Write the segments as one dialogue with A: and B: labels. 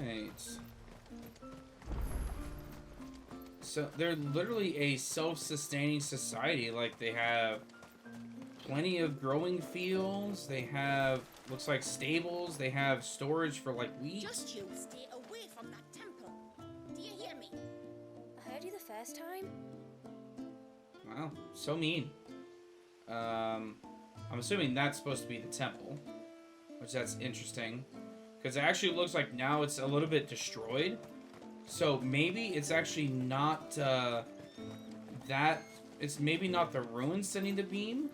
A: Right. So they're literally a self-sustaining society. Like, they have plenty of growing fields. They have, looks like, stables. They have storage for, like, wheat.
B: Just you stay away from that temple. Do you hear me?
C: I heard you the first time.
A: Wow, so mean. I'm assuming that's supposed to be the temple, which that's interesting, because it actually looks like now it's a little bit destroyed. So maybe it's actually not it's maybe not the ruins sending the beam,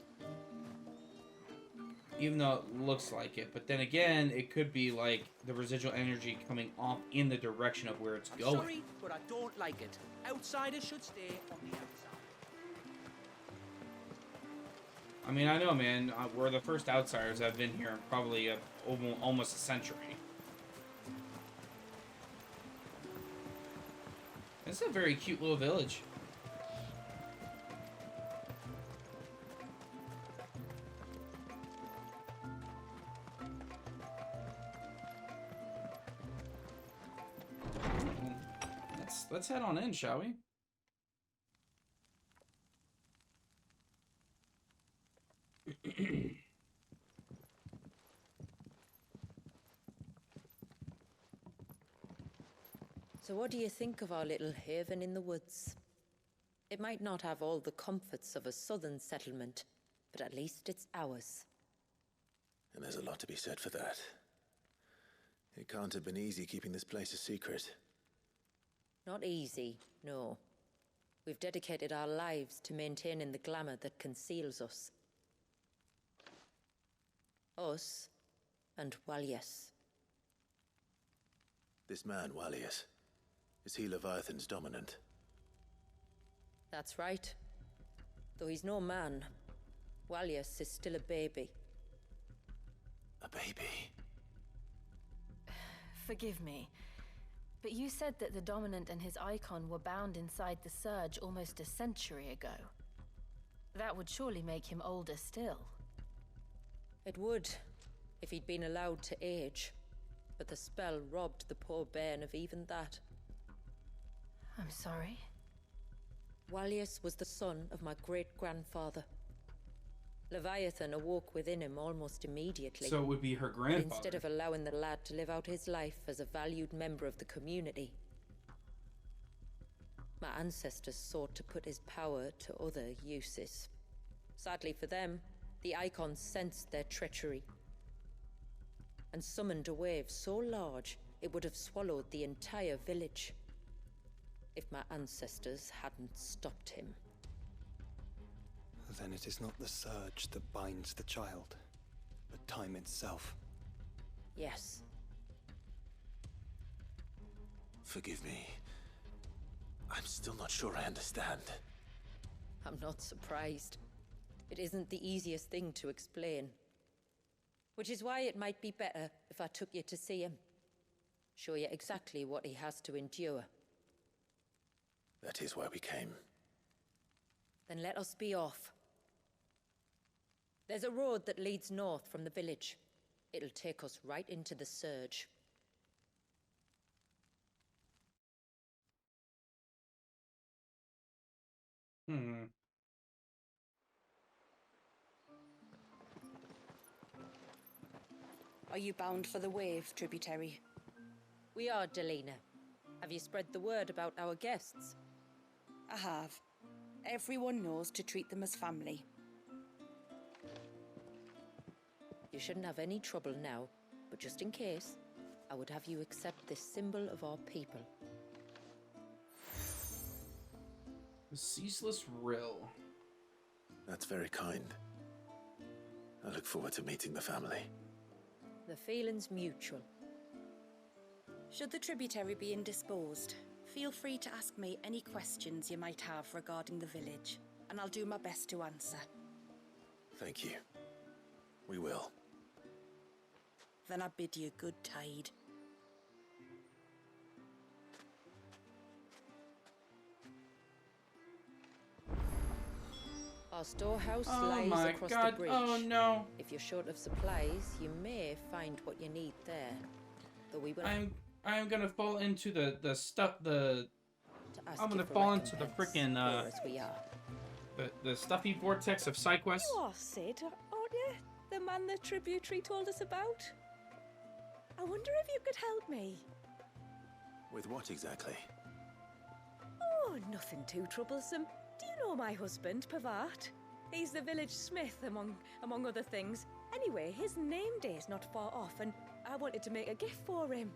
A: even though it looks like it. But then again, it could be like the residual energy coming off in the direction of where it's going.
D: Sorry, but I don't like it. Outsiders should stay on the outside.
A: I mean, I know, man. We're the first outsiders that have been here in probably almost a century. This is a very cute little village. Let's head on in, shall we?
E: So what do you think of our little haven in the woods? It might not have all the comforts of a southern settlement, but at least it's ours.
F: And there's a lot to be said for that. It can't have been easy keeping this place a secret.
E: Not easy, no. We've dedicated our lives to maintaining the glamour that conceals us. Us and Walyas.
F: This man, Walyas, is he Leviathan's dominant?
E: That's right. Though he's no man, Walyas is still a baby.
F: A baby?
C: Forgive me, but you said that the Dominant and his icon were bound inside the Surge almost a century ago. That would surely make him older still.
E: It would, if he'd been allowed to age. But the spell robbed the poor bairn of even that.
C: I'm sorry.
E: Walyas was the son of my great-grandfather. Leviathan awoke within him almost immediately.
A: So it would be her
E: But
A: grandfather.
E: instead of allowing the lad to live out his life as a valued member of the community, my ancestors sought to put his power to other uses. Sadly for them, the icons sensed their treachery and summoned a wave so large it would have swallowed the entire village if my ancestors hadn't stopped him.
G: Then it is not the surge that binds the child, but time itself.
E: Yes.
F: Forgive me. I'm still not sure I understand.
E: I'm not surprised. It isn't the easiest thing to explain. Which is why it might be better if I took you to see him. Show you exactly what he has to endure.
F: That is why we came.
E: Then let us be off. There's a road that leads north from the village. It'll take us right into the Surge.
H: Are you bound for the Wave tributary?
E: We are, Delina. Have you spread the word about our guests?
H: I have. Everyone knows to treat them as family.
E: You shouldn't have any trouble now, but just in case, I would have you accept this symbol of our people.
A: The ceaseless rill.
F: That's very kind. I look forward to meeting the family.
E: The feeling's mutual.
H: Should the tributary be indisposed, feel free to ask me any questions you might have regarding the village, and I'll do my best to answer.
F: Thank you. We will.
H: Then I bid you good tide.
E: Our storehouse
A: Oh
E: lies
A: my
E: across
A: god,
E: the bridge.
A: oh no.
E: If you're short of supplies, you may find what you need there. Though we will...
A: I am gonna fall into the stuff
E: To ask
A: I'm
E: you
A: gonna
E: for
A: fall into the
E: recompense,
A: frickin'
E: poor as we are.
A: the stuffy vortex of SideQuest.
I: You are Sid, aren't you? The man the tributary told us about? I wonder if you could help me.
F: With what exactly?
I: Oh, nothing too troublesome. Do you know my husband, Pavat? He's the village smith, among other things. Anyway, his name day's not far off, and I wanted to make a gift for him.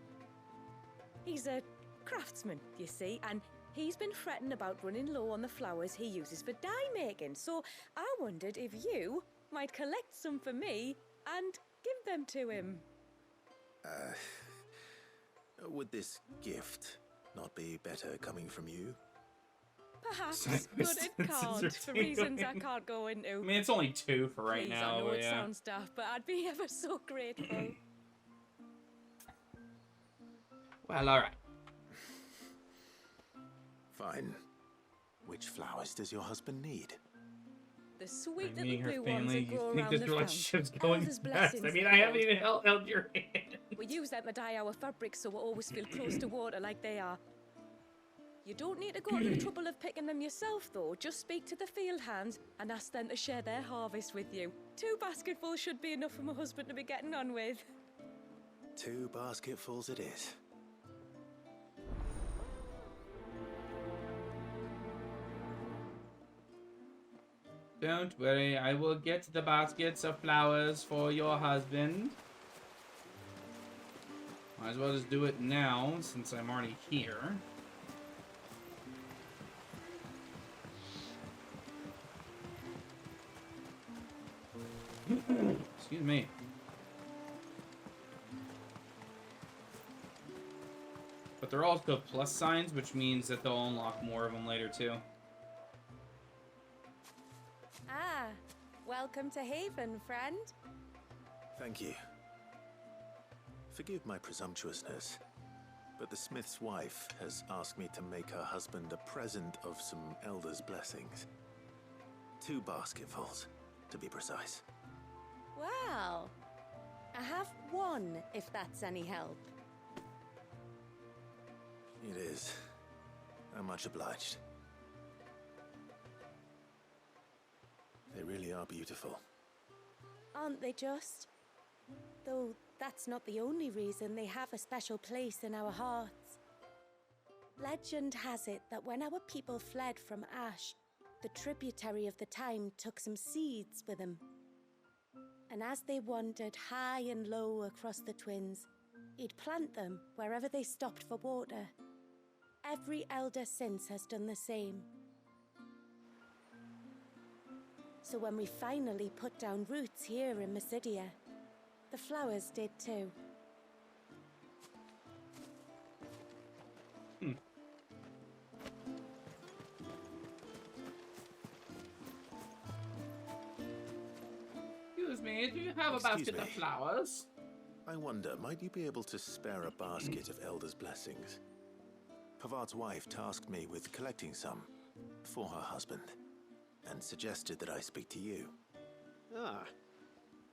I: He's a craftsman, you see, and he's been fretting about running low on the flowers he uses for dye making, so I wondered if you might collect some for me and give them to him.
F: Would this gift not be better coming from you?
I: Perhaps,
A: Sorry,
I: but
A: since
I: it can't,
A: you're
I: for reasons I
A: doing-
I: can't go into.
A: I mean, it's only 2 for right
I: Please,
A: now,
I: I know
A: but
I: it
A: yeah.
I: sounds daft, but I'd be ever so grateful.
A: Well, all right.
F: Fine. Which flowers does your husband need?
I: The sweet
A: Meeting
I: little
A: her
I: blue ones
A: family,
I: that
A: you
I: grow
A: think
I: around
A: this
I: the fount.
A: relationship's going
I: Elders'
A: best? I
I: blessings,
A: mean,
I: they're
A: I haven't
I: called.
A: even held your hand.
I: We use them to dye our fabrics so we always feel close to water like they are. You don't need to go to the trouble of picking them yourself, though. Just speak to the field hands and ask them to share their harvest with you. 2 basketfuls should be enough for my husband to be getting on with.
F: 2 basketfuls it is.
A: Don't worry, I will get the baskets of flowers for your husband. Might as well just do it now, since I'm already here. Excuse me. But they're also plus signs, which means that they'll unlock more of them later, too.
I: Ah, welcome to Haven, friend.
F: Thank you. Forgive my presumptuousness, but the smith's wife has asked me to make her husband a present of some elder's blessings. 2 basketfuls, to be precise.
I: Well, I have 1, if that's any help.
F: It is. I'm much obliged. They really are beautiful.
I: Aren't they just? Though that's not the only reason they have a special place in our hearts. Legend has it that when our people fled from Ash, the tributary of the time took some seeds with them. And as they wandered high and low across the Twins, he'd plant them wherever they stopped for water. Every elder since has done the same. So when we finally put down roots here in Mysidia, the flowers did too.
A: Excuse me, do you have a
F: Excuse
A: basket of
F: me.
A: flowers?
F: I wonder, might you be able to spare a basket of elder's blessings? Pavart's wife tasked me with collecting some for her husband, and suggested that I speak to you.
J: Ah,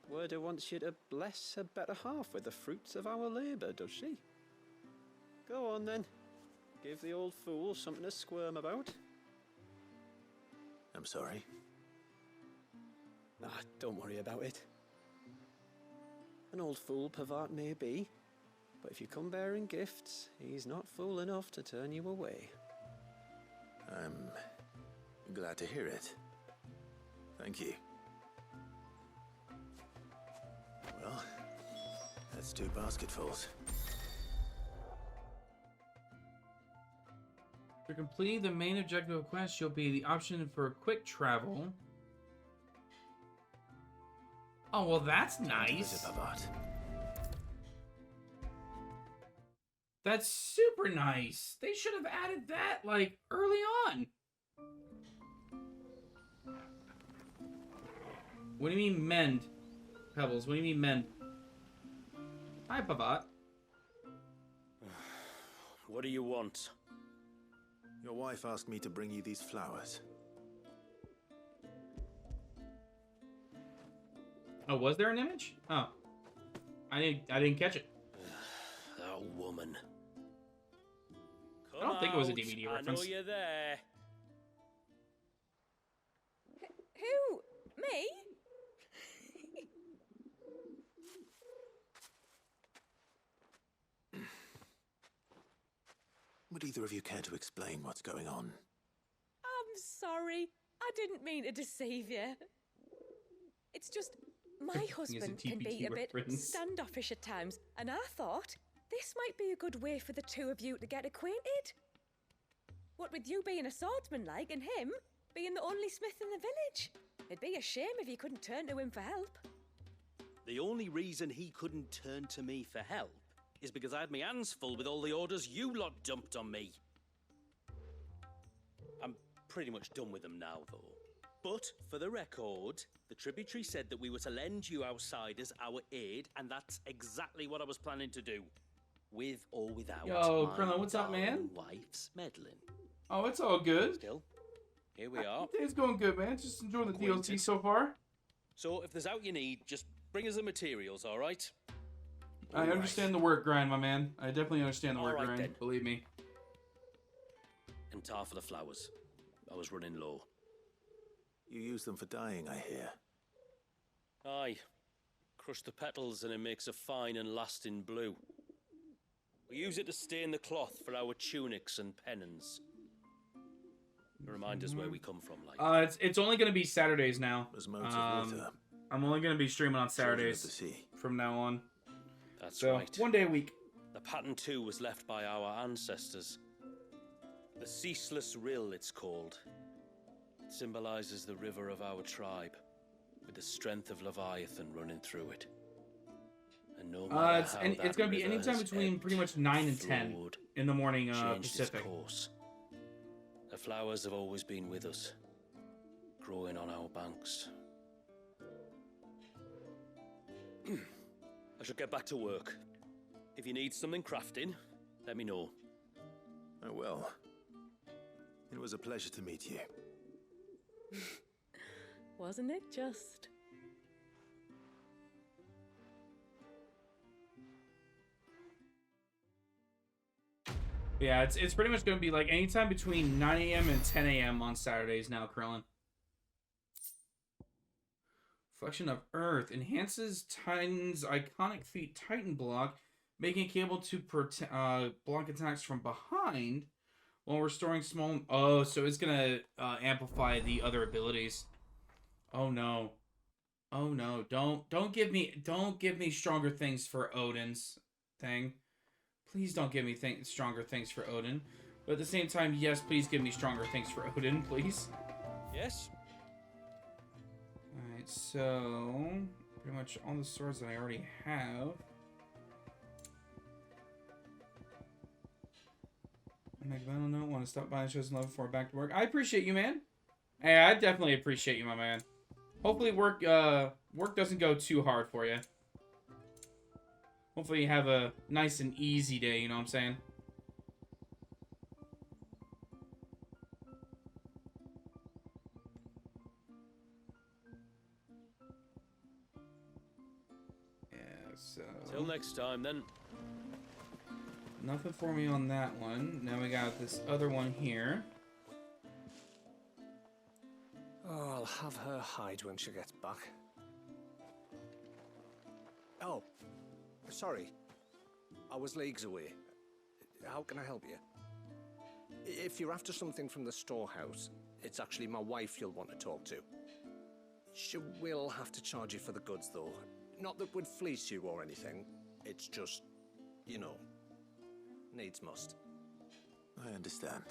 J: Werda wants you to bless her better half with the fruits of our labour, does she? Go on then. Give the old fool something to squirm about.
F: I'm sorry.
J: Ah, don't worry about it. An old fool Pavart may be, but if you come bearing gifts, he's not fool enough to turn you away.
F: I'm glad to hear it. Thank you. Well, that's 2 basketfuls.
A: For completing the main objective quest, you'll be the option for quick travel. Oh, well, that's
F: Time to
A: nice.
F: visit Pavart.
A: That's super nice. They should have added that, like, early on. What do you mean, mend? Pebbles, what do you mean, mend? Hi, Pavat.
K: What do you want?
F: Your wife asked me to bring you these flowers.
A: Oh, was there an image? Oh. I didn't catch it.
K: That woman.
A: I don't think it was a
K: Come out.
A: DVD
K: I
A: reference.
K: know you're there.
I: Who? Me?
F: Would either of you care to explain what's going on?
I: I'm sorry. I didn't mean to deceive you. It's just my husband can be a bit
A: reference.
I: standoffish at times, and I thought this might be a good way for the two of you to get acquainted. What with you being a swordsman like and him being the only smith in the village. It'd be a shame if you couldn't turn to him for help.
K: The only reason he couldn't turn to me for help is because I had my hands full with all the orders you lot dumped on me. I'm pretty much done with them now, though. But, for the record, the tributary said that we were to lend you outsiders our aid, and that's exactly what I was planning to do. With or without
A: Yo,
K: my
A: Krillin, what's up, man?
K: darling wife's meddling.
A: Oh, it's all good.
K: Still, here we are.
A: It's going good, man. Just enjoying the DLC
K: Acquainted.
A: so far.
K: So, if there's out you need, just bring us the materials, all right?
A: I understand the work grind, my man. I definitely understand the work
K: Alright,
A: grind.
K: then.
A: Believe me.
K: And tar for the flowers. I was running low.
F: You use them for dyeing, I hear.
K: Aye. Crush the petals and it makes a fine and lasting blue. We use it to stain the cloth for our tunics and pennons. Remind us where we come from, like.
A: It's only gonna be Saturdays now.
F: As modes of water.
A: I'm only gonna be streaming on
F: Children of
A: Saturdays
F: the sea.
A: from now on.
K: That's
A: So
K: right.
A: 1 day a week.
K: The pattern too was left by our ancestors. The Ceaseless Rill, it's called. It symbolizes the river of our tribe, with the strength of Leviathan running through it. And no matter how
A: It's
K: that
A: gonna be
K: river
A: anytime
K: has
A: between
K: ebbed,
A: pretty much 9 and 10
K: flowed,
A: in the morning
K: changed its
A: Pacific.
K: course. The flowers have always been with us, growing on our banks. I should get back to work. If you need something crafting, let me know.
F: Oh well. It was a pleasure to meet you.
I: Wasn't it just?
A: Yeah, it's pretty much gonna be like anytime between 9 a.m. and 10 a.m. on Saturdays now, Krillin. Flexion of Earth enhances Titan's iconic feat Titan block, making it able to block attacks from behind while restoring small. Oh, so it's gonna amplify the other abilities. Oh no, oh no! Don't give me stronger things for Odin's thing. Please don't give me stronger things for Odin. But at the same time, yes, please give me stronger things for Odin, please.
K: Yes?
A: Alright, so pretty much all the swords that I already have. I don't want to stop by and show some love before back to work. I appreciate you, man. Hey, I definitely appreciate you, my man. Hopefully work doesn't go too hard for you. Hopefully you have a nice and easy day, you know what I'm saying? Yeah, so...
K: Till next time, then.
A: Nothing for me on that one. Now we got this other one here.
G: Oh, I'll have her hide when she gets back. Oh, sorry. I was leagues away. How can I help you? If you're after something from the storehouse, it's actually my wife you'll want to talk to. She will have to charge you for the goods, though. Not that we'd fleece you or anything. It's just, you know, needs must.
F: I understand.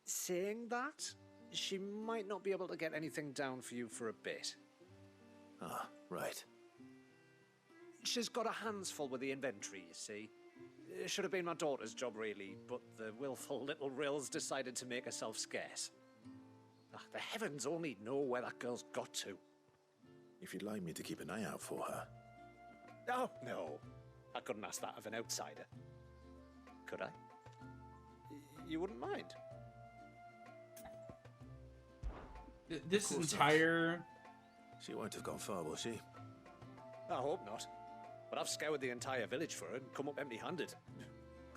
G: Saying that, she might not be able to get anything down for you for a bit.
F: Ah, right.
G: She's got her hands full with the inventory, you see. It should have been my daughter's job, really, but the willful little Rills decided to make herself scarce. The heavens only know where that girl's got to.
F: If you'd like me to keep an eye out for her.
G: Oh, no. I couldn't ask that of an outsider. Could I? You wouldn't mind?
A: This entire...
F: She won't have gone far, will she?
G: I hope not. But I've scoured the entire village for her and come up empty-handed.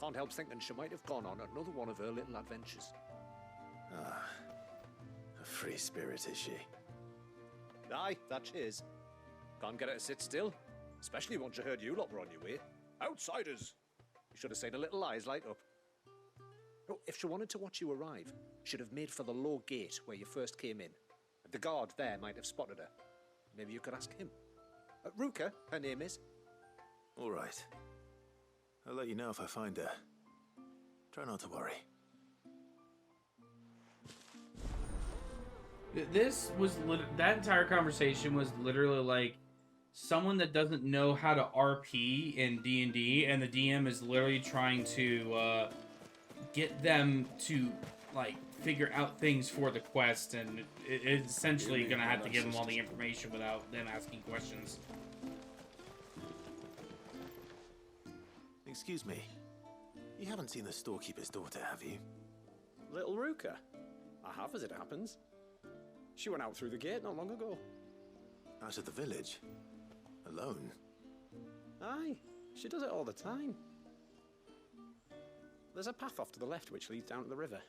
G: Can't help thinking she might have gone on another one of her little adventures.
F: Ah, a free spirit, is she?
G: Aye, that she is. Can't get her to sit still, especially once you heard you lot were on your way. Outsiders! You should have seen her little eyes light up. Oh, if she wanted to watch you arrive, she'd have made for the low gate where you first came in. The guard there might have spotted her. Maybe you could ask him. Ruka, her name is.
F: All right. I'll let you know if I find her. Try not to worry.
A: This was that entire conversation was literally like someone that doesn't know how to RP in D&D, and the DM is literally trying to get them to like figure out things for the quest, and it's essentially gonna have to give them all the information without them asking questions.
F: Excuse me. You haven't seen the storekeeper's daughter, have you?
J: Little Ruka? I have, as it happens. She went out through the gate not long ago.
F: Out of the village? Alone?
J: Aye, she does it all the time. There's a path off to the left which leads down to the river.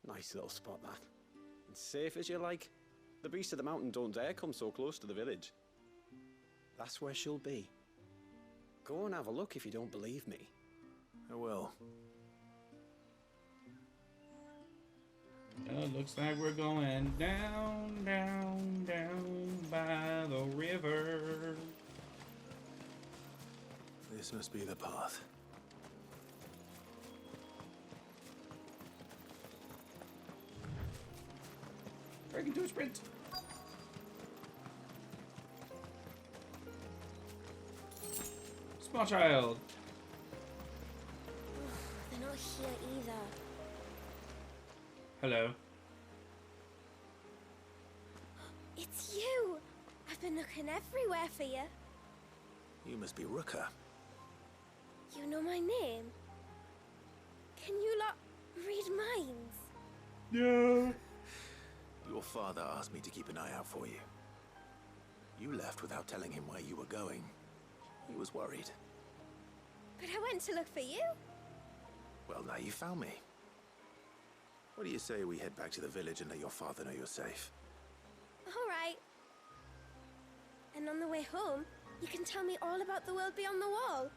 J: Nice little spot, that. And safe as you like. The beasts of the mountain don't dare come so close to the village. That's where she'll be. Go and have a look if you don't believe me.
F: I will.
A: Looks like we're going down, down, down by the river.
F: This must be the path.
A: Break into a sprint. Small child.
I: They're not here either.
A: Hello.
I: It's you! I've been looking everywhere for you.
F: You must be Ruka.
I: You know my name? Can you lot read minds?
A: No.
F: Your father asked me to keep an eye out for you. You left without telling him where you were going. He was worried.
I: But I went to look for you.
F: Well, now you found me. What do you say we head back to the village and let your father know you're safe?
I: All right. And on the way home, you can tell me all about the world beyond the wall.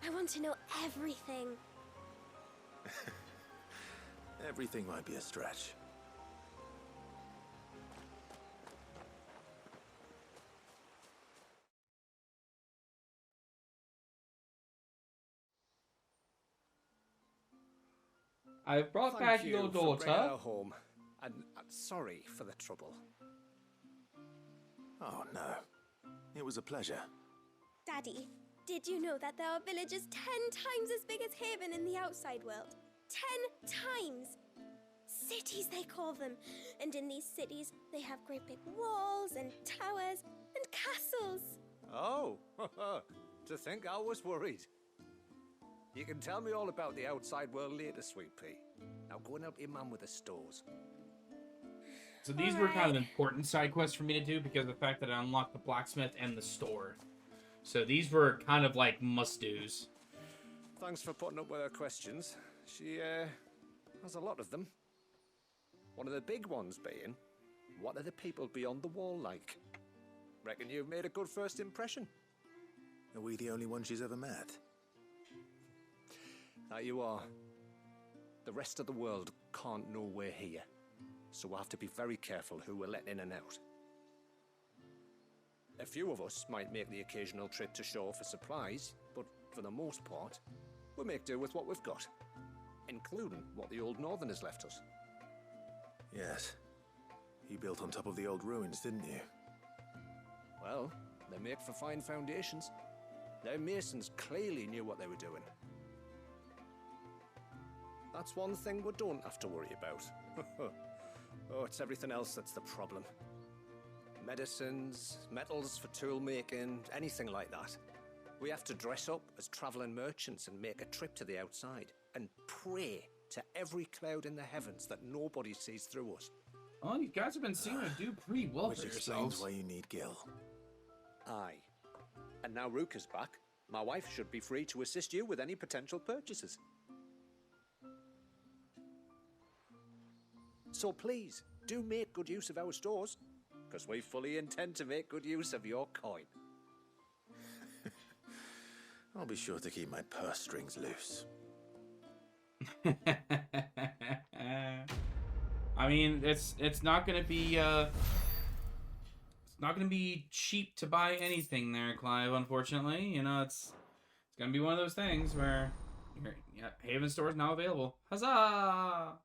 I: I want to know everything.
F: Everything might be a stretch.
A: I've brought
G: Thank
A: back
G: you
A: your
G: for bringing her
A: daughter.
G: home. And sorry for the trouble.
F: Oh, no. It was a pleasure.
I: Daddy, did you know that there are villages 10 times as big as Haven in the outside world? 10 times! Cities, they call them. And in these cities, they have great big walls and towers and castles.
G: Oh, to think I was worried. You can tell me all about the outside world later, Sweet Pea. Now go and help your mum with the stores.
A: So these were kind of important side quests for me to do because of the fact that I unlocked the blacksmith and the store. So these were kind of like must-dos.
G: Thanks for putting up with her questions. She, has a lot of them. One of the big ones being, what are the people beyond the wall like? Reckon you've made a good first impression.
F: Are we the only ones she's ever met?
G: That you are. The rest of the world can't know we're here, so we'll have to be very careful who we're letting in and out. A few of us might make the occasional trip to shore for supplies, but for the most part, we'll make do with what we've got, including what the old Northerners left us.
F: Yes. You built on top of the old ruins, didn't you?
G: Well, they're made for fine foundations. Their masons clearly knew what they were doing. That's one thing we don't have to worry about. Oh, it's everything else that's the problem. Medicines, metals for tool making, anything like that. We have to dress up as traveling merchants and make a trip to the outside and pray to every cloud in the heavens that nobody sees through us.
A: Oh, you guys have been seeming to do pretty well
F: Which
A: for
F: explains
A: yourselves.
F: why you need Gil.
G: Aye. And now Ruka's back, my wife should be free to assist you with any potential purchases. So please, do make good use of our stores, because we fully intend to make good use of your coin.
F: I'll be sure to keep my purse strings loose.
A: I mean, it's not gonna be it's not gonna be cheap to buy anything there, Clive. Unfortunately, you know, it's gonna be one of those things where Haven Store is now available. Huzzah!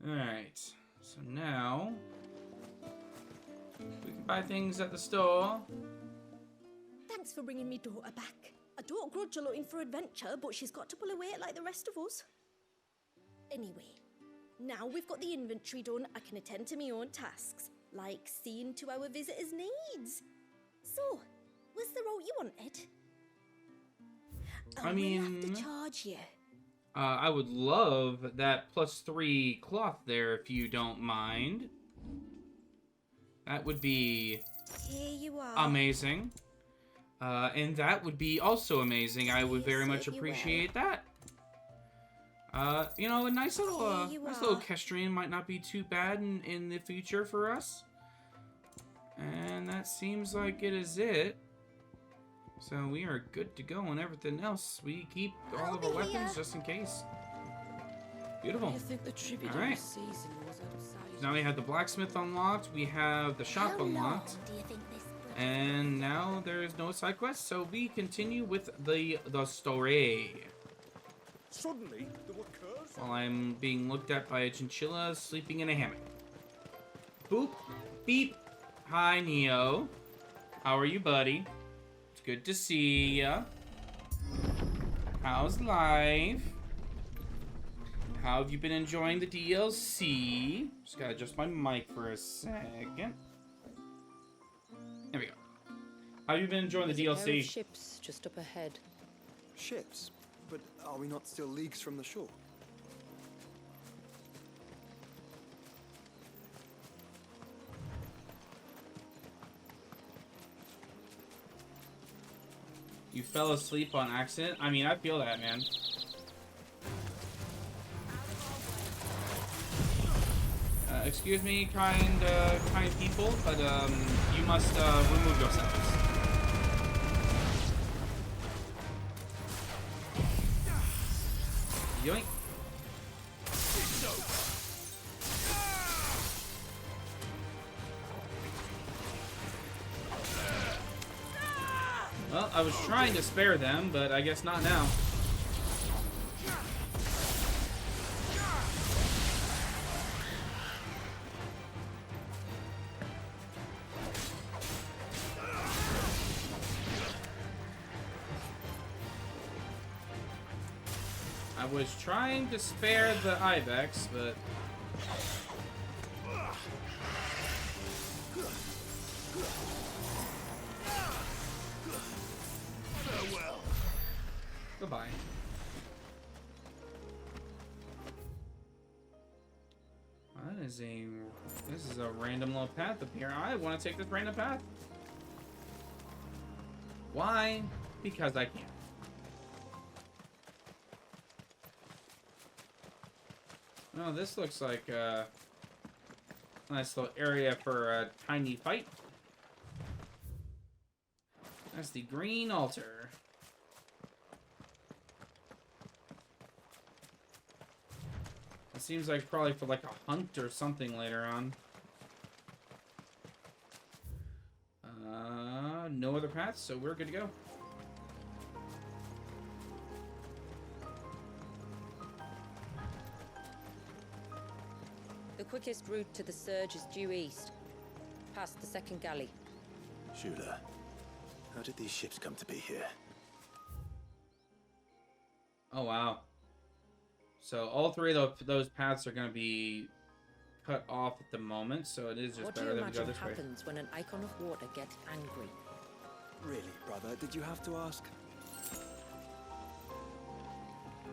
A: All right, so now we can buy things at the store.
I: Thanks for bringing me daughter back. I don't grudge her looking for adventure, but she's got to pull her weight like the rest of us. Anyway, now we've got the inventory done, I can attend to my own tasks, like seeing to our visitors' needs. So, was the route you wanted?
A: I mean,
I: we'll have to charge you.
A: I would love that +3 cloth there if you don't mind. That would be
I: Here you are.
A: amazing. And that would be also amazing. I would very much appreciate that. You know, a nice little Kestrian might not be too bad in the future for us. And that seems like it is it. So we are good to go on everything else. We keep all of our weapons just in case. Beautiful.
E: I think the tribute
A: All right.
E: season was outside.
A: Now we have the blacksmith unlocked. We have the shop unlocked.
I: Do you think this
A: And now there's no side quest, so we continue with the story.
G: Suddenly, there were curves.
A: While I'm being looked at by a chinchilla sleeping in a hammock. Boop. Beep. Hi, Neo. How are you, buddy? It's good to see ya. How's life? How have you been enjoying the DLC? Just gotta adjust my mic for a second. There we go. How have you been enjoying the
E: There's a pair
A: DLC?
E: of ships just up ahead.
L: Ships? But are we not still leagues from the shore?
A: You fell asleep on accident? I mean, I feel that, man. Excuse me, kind people, but you must remove yourselves. Yoink. Well, I was trying to spare them, but I guess not now. I was trying to spare the ibex, but...
L: Farewell.
A: Goodbye. This is a random little path up here. I want to take this random path. Why? Because I can. Oh, this looks like a nice little area for a tiny fight. That's the green altar. It seems like probably for like a hunt or something later on. No other paths, so we're good to go.
E: The quickest route to the surge is due east, past the second galley.
F: Shula, how did these ships come to be here?
A: Oh, wow. So all three of those paths are going to be cut off at the moment, so it is just
E: What do
A: better
E: you
A: that we go
E: imagine
A: this way.
E: happens when an icon of water gets angry?
L: Really, brother? Did you have to ask?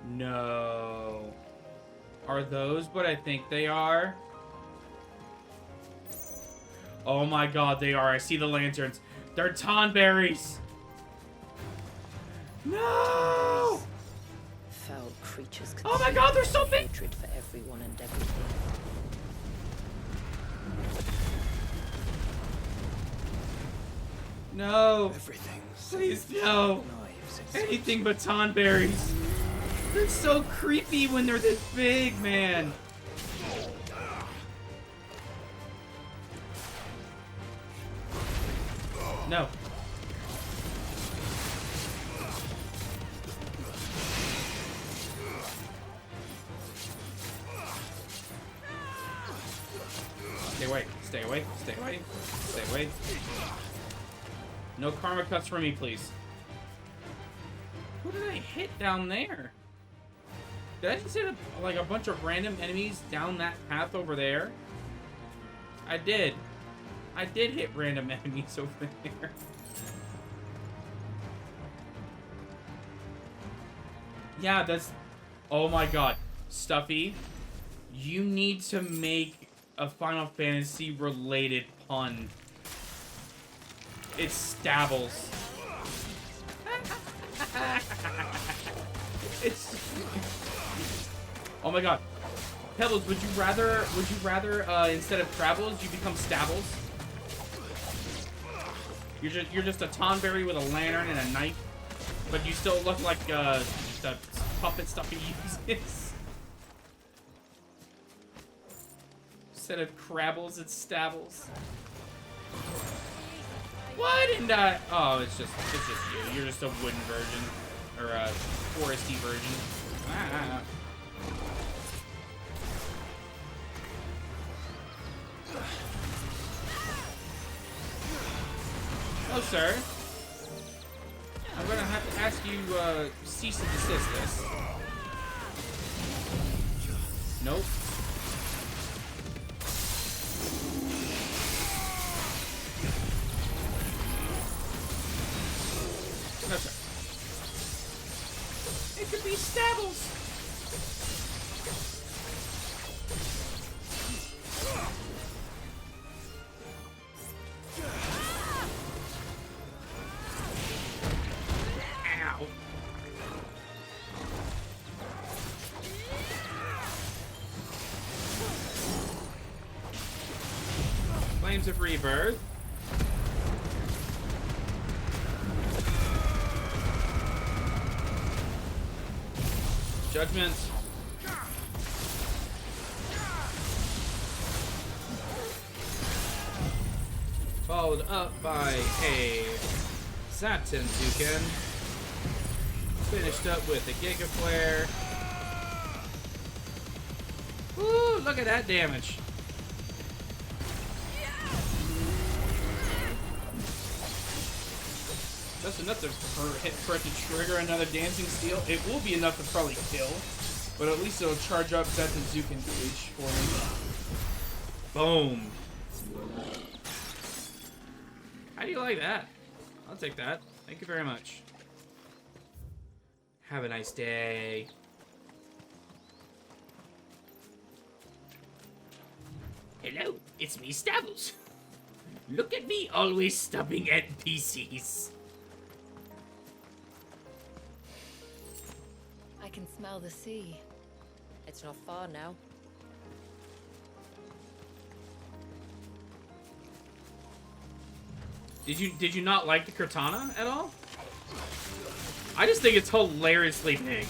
A: No. Are those what I think they are? Oh my god, they are. I see the lanterns. They're tonberries. No!
E: Foul creatures
A: Oh my god, they're so big!
E: hatred for everyone and everything.
A: No.
L: Everything.
A: Please, no. Anything but tonberries. They're so creepy when they're this big, man. No. Stay away. Stay away. Stay away. Stay away. No karma cuts for me, please. Who did I hit down there? Did I just hit like a bunch of random enemies down that path over there? I did. I did hit random enemies over there. Yeah, that's... Oh my god. Stuffy, you need to make a Final Fantasy related pun. It's Stabbles. It's... Oh my god. Pebbles, would you rather instead of Travels, you become Stabbles? You're just a Tonberry with a lantern and a knife, but you still look like the puppet stuff he uses. Instead of Crabbles, it's Stabbles. What? And oh, it's just you. You're just a wooden version, or a foresty version. Ah. Oh, sir. I'm gonna have to ask you, cease and desist this. Nope. No, sir. It could be Stabbles. Ow. Flames of Rebirth. Judgment. Followed up by a Zatenzuken. Finished up with a Giga Flare. Woo, look at that damage. Just enough for it to trigger another Dancing Steel. It will be enough to probably kill, but at least it'll charge up Zatenzuken H for me. Boom. How do you like that? I'll take that. Thank you very much. Have a nice day. Hello, it's me, Stabbles. Look at me, always stubbing NPCs.
C: I can smell the sea.
E: It's not far now.
A: Did you not like the Cortana at all? I just think it's hilariously big.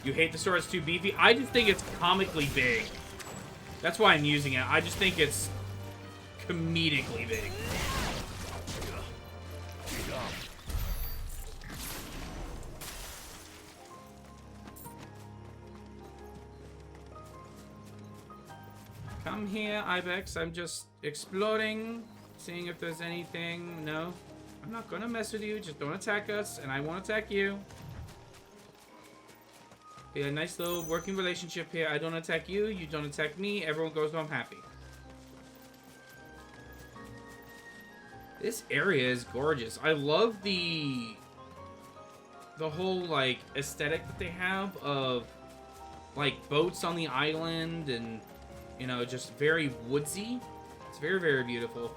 A: You hate the sword, it's too beefy? I just think it's comically big. That's why I'm using it. I just think it's comedically big. Come here, Ibex. I'm just exploring, seeing if there's anything. No, I'm not gonna mess with you. Just don't attack us, and I won't attack you. Be a nice little working relationship here. I don't attack you, you don't attack me. Everyone goes home happy. This area is gorgeous. I love the whole like aesthetic that they have of like boats on the island and You know, just very woodsy. It's very, very beautiful.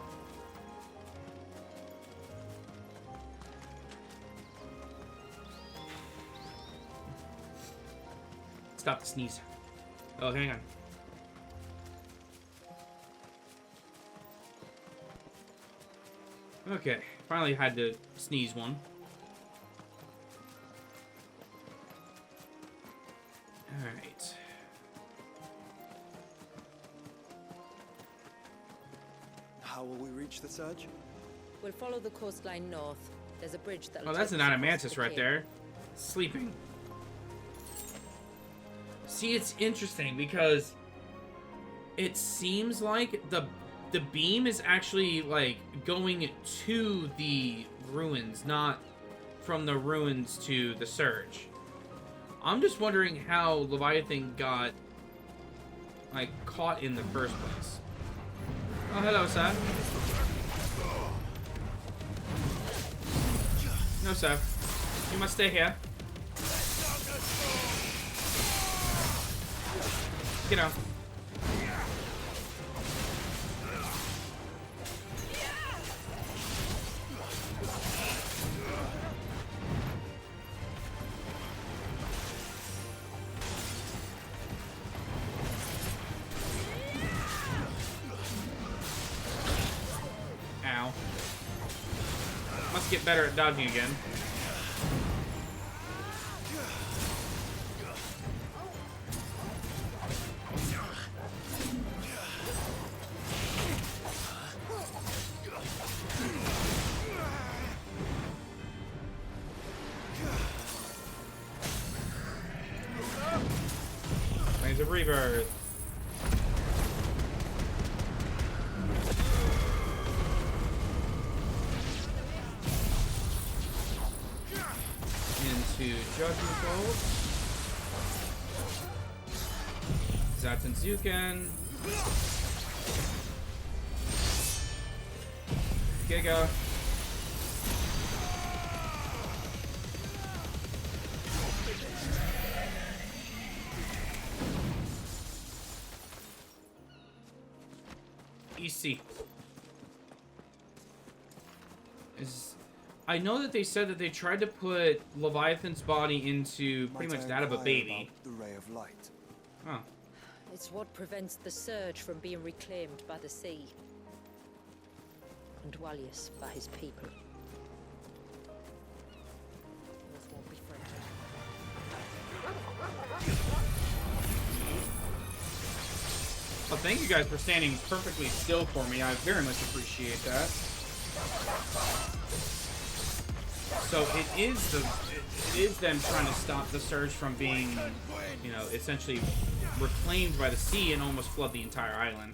A: Stop the sneeze. Oh, hang on. Okay, finally had to sneeze one. Alright.
L: How will we reach the surge?
E: We'll follow the coastline north. There's a bridge that.
A: Oh, that's an adamantus right there. Sleeping. See, it's interesting because it seems like the beam is actually like going to the ruins, not from the ruins to the surge. I'm just wondering how Leviathan got like caught in the first place. Oh, hello, sir. No, sir. You must stay here. Get out. Ow. Must get better at dodging again. Planes of Rebirth. Into Judgment Bolt. Zatanzuken. Giga. EC. I know that they said that they tried to put Leviathan's body into pretty much that of a baby.
L: The ray of light.
A: Huh.
E: It's what prevents the surge from being reclaimed by the sea. And Dwalius by his people. Yours won't be friendly.
A: Well, thank you guys for standing perfectly still for me. I very much appreciate that. So it is them trying to stop the surge from being, you know, essentially reclaimed by the sea and almost flood the entire island.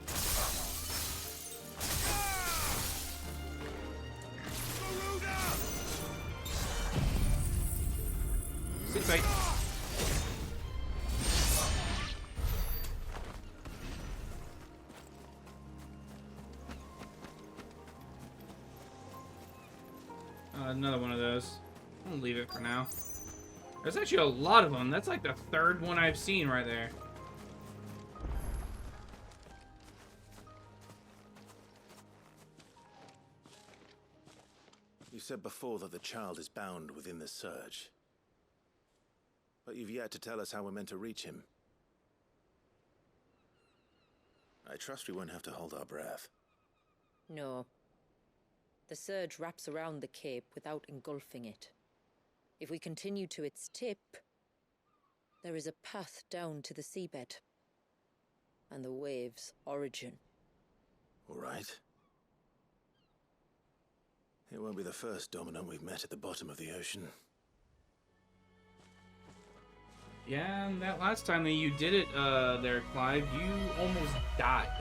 A: Sit tight. Another one of those. I'm gonna leave it for now. There's actually a lot of them. That's like the third one I've seen right there.
F: You said before that the child is bound within the surge. But you've yet to tell us how we're meant to reach him. I trust we won't have to hold our breath.
E: No. The surge wraps around the cape without engulfing it. If we continue to its tip, there is a path down to the seabed. And the wave's origin.
F: All right. It won't be the first dominant we've met at the bottom of the ocean.
A: Yeah, and that last time that you did it there, Clive, you almost died.